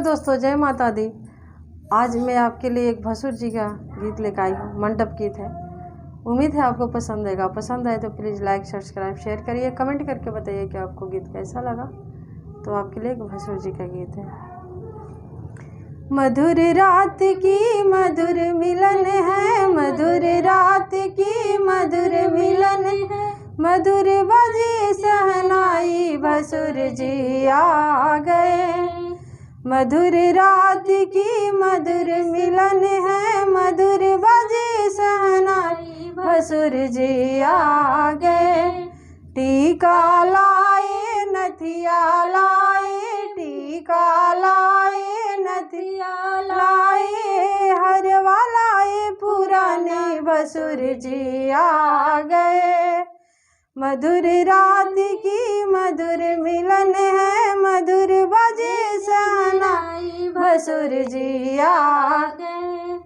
दोस्तों, जय माता दी। आज मैं आपके लिए एक भसुर जी का गीत लेकर आई हूँ। मंडप गीत है। उम्मीद है आपको पसंद आएगा। पसंद आए तो प्लीज़ लाइक, सब्सक्राइब, शेयर करिए। कमेंट करके बताइए कि आपको गीत कैसा लगा। तो आपके लिए एक भसुर जी का गीत है। मधुर रात की मधुर मिलन है, मधुर रात की मधुर मिलन है, मधुर बजी सहनाई भसुर जी आ गए। मधुर रात की मधुर मिलन है, मधुर बजी सहनाई भसुर जी आ गए। टीका लाए नथिया लाए, टीका लाए नथिया लाए, हरवा लाए पुराने भसुर जी आ गए। मधुर रात की मधुर मिलन है, मधुर बजे सहनाई भसुर जी आ गए।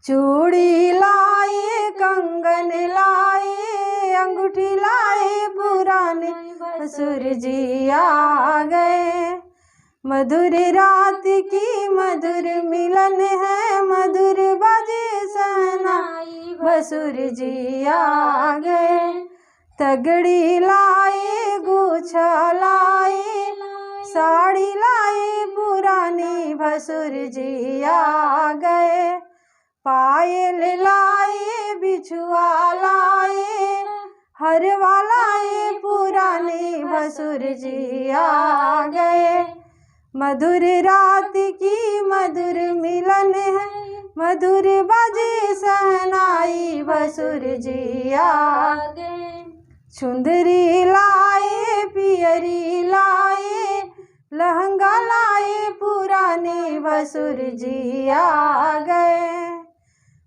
चूड़ी लाए, कंगन लाए, अंगूठी लाए, पुराने भसुर जी आ गए। मधुर रात की मधुर मिलन है, मधुर बजे सहनाई भसुर जी आ गए। तगड़ी लाए, गुच्छा लाए, साड़ी लाए, पुरानी भसुर जी आ गए। पायल लाए, बिछुआ लाए, हरवा लाए, पुरानी भसुर जी आ गए। मधुर रात की मधुर मिलन है, मधुर बजे सहनाई भसुर जी आ गए। चुंदरी लाए, पियरी लाए, लहंगा लाए, पुराने भसुर जी आ गए।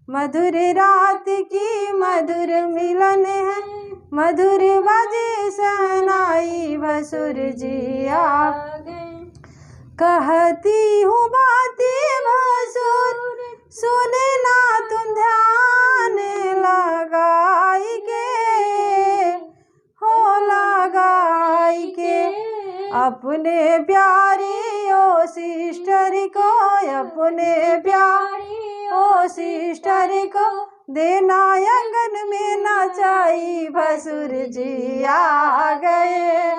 मधुर रात की मधुर मिलन है, मधुर बजे सहनाई भसुर जी आ गए। कहती हूँ बातें भसुर, सुने ना तुम ध्यान लगाई के, हो लगाई के। अपने प्यारी ओ सिस्टर को, अपने प्यारी ओ सिस्टर को, देना आंगन में नचाई भसुर जी आ गए।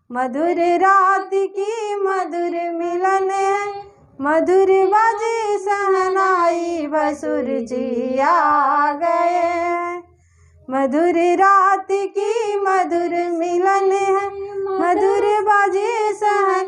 मधुर रात की मधुर मिलन है, मधुर बजे सहनाई भसुर जी आ गए। मधुर रात की मधुर मिलन है, मधुर बजे सहनाई